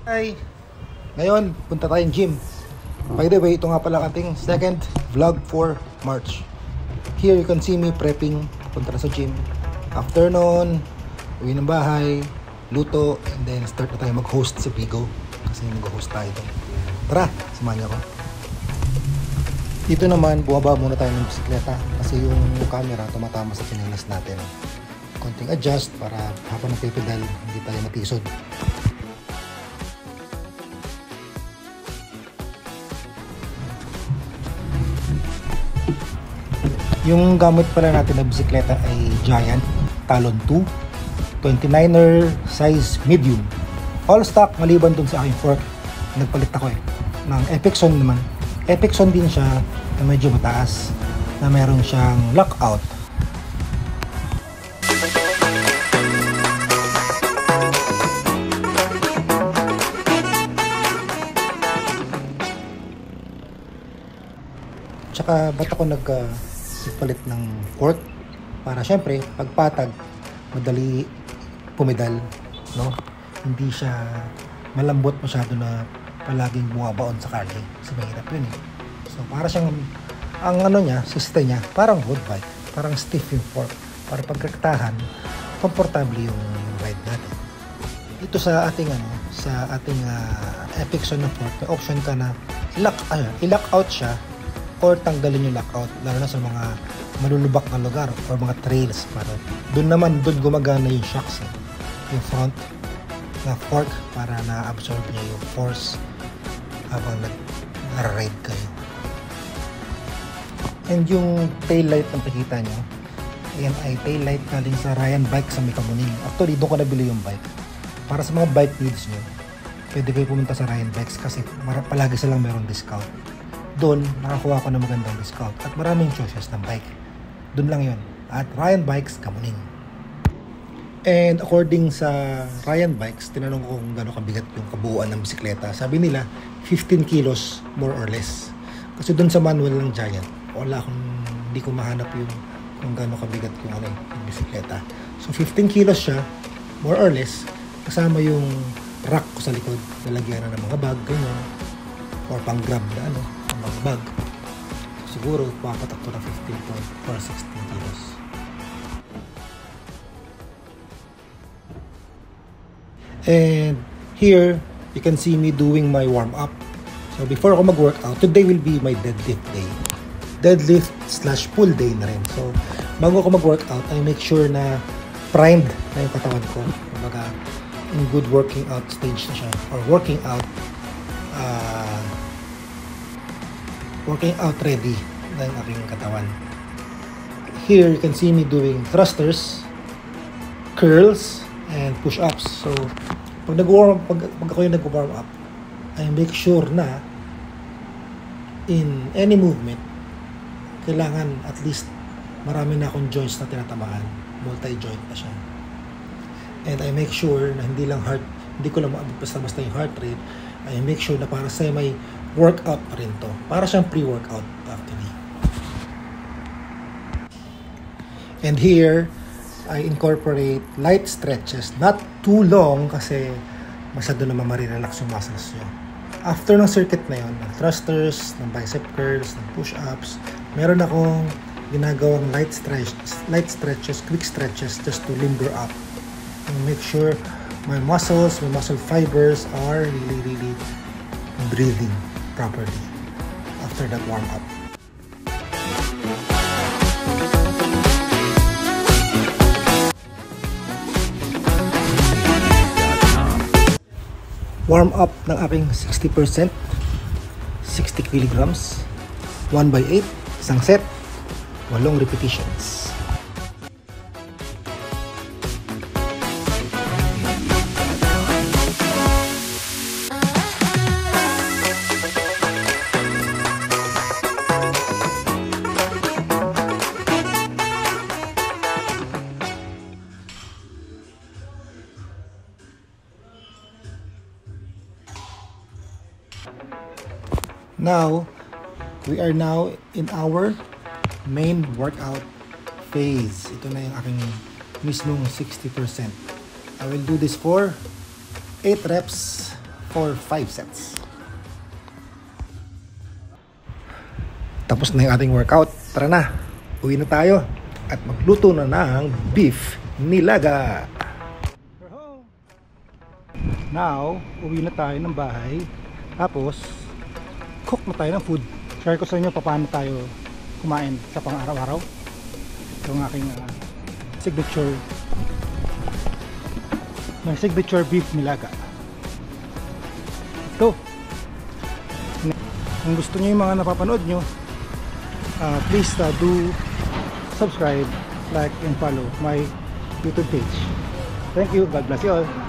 Hi! Ngayon, punta tayong gym. By the way, ito nga pala ating second vlog for March. Here you can see me prepping, punta na sa gym. After nun, uwi ng bahay, luto, and then start na tayo mag-host sa Bigo. Kasi mag-host tayo doon. Tara, samahan niyo ako. Dito naman, bumaba muna tayo ng bisikleta kasi yung camera tumatama sa chinelas natin. Konting adjust para habang nagpipedal, hindi tayo matisod. Yung gamit pala natin na bisikleta ay Giant Talon 2 29er size medium, all stock maliban dun sa aking fork. Nagpalit ako ng Epixon naman. Epixon din siya na medyo mataas na meron siyang lockout. Tsaka ba't ako nagpalit ng fork para syempre pagpatag madali pumedal, no? Hindi siya malambot masyado na palaging bumabaon sa kalye. So mahirap yun eh. So para siyang ang ano niya, system niya parang road bike, parang stiff yung fork para pagkaktahan komportable yung ride natin. Dito sa ating Epixon na fork, may option ka na i-lock out siya or tanggalin yung lockout, lalo na sa mga malulubak na lugar or mga trails. Para doon gumagana yung shocks, yung front na fork para na-absorb niya yung force habang nag-ride kayo. And yung tail light na nakikita nyo, ayan ay tail light galing sa Ryan Bike sa Mikamuning. Actually doon ko nabili yung bike. Para sa mga bike needs nyo, pwede kayo pumunta sa Ryan Bikes kasi palagi silang merong discount. Doon, nakakuha ko ng magandang discount at maraming choices ng bike. Doon lang yon at Ryan Bikes, Kamuning. And according sa Ryan Bikes, tinanong ko kung gano'ng kabigat yung kabuuan ng bisikleta. Sabi nila, 15 kilos more or less. Kasi doon sa manual ng Giant, hindi ko mahanap yung kung gano'ng kabigat yung bisikleta. So 15 kilos siya, more or less, kasama yung rack ko sa likod. Lalagyan na ng mga bag, ganyan. Or pang grab na bag. Siguro papatak ko na 15 or 16 kilos. And here you can see me doing my warm up. So before ako mag-workout, today will be my deadlift day. Deadlift / pull day na rin. So bago ako mag-workout, I make sure na primed na yung katawan ko. Kumbaga in good working out stage na siya, or working out ready na yung aking katawan. Here you can see me doing thrusters, curls, and push-ups. So pag ako yung nag-warm up, I make sure na in any movement kailangan at least marami na akong joints na tinatamaan, multi-joint na siya. And I make sure na hindi ko lang maabot basta yung heart rate. I make sure na para sa may workout pa rin to. Para siyang pre-workout actually. And here, I incorporate light stretches. Not too long kasi masyado naman marirelax yung muscles nyo. After ng circuit na yun, ng thrusters, ng bicep curls, ng push-ups, meron akong ginagawang light stretches, quick stretches just to limber up. And make sure my muscle fibers are really breathing properly after that warm up. Warm up ng aking 60%, 60 kilograms, 1/8, isang set, 8 repetitions. Now, we are now in our main workout phase. Ito na yung aking mismong 60%. I will do this for 8 reps, for 5 sets. Tapos na yung ating workout. Tara na, uwi na tayo at magluto na ng beef nilaga. Now, uwi na tayo ng bahay. Tapos, cook na tayo ng food. Share ko sa inyo paano tayo kumain sa pang-araw-araw. Ito ang aking signature. May signature beef nilaga. Ito. Kung gusto niyo yung mga napapanood nyo, please do subscribe, like, and follow my YouTube page. Thank you. God bless you all.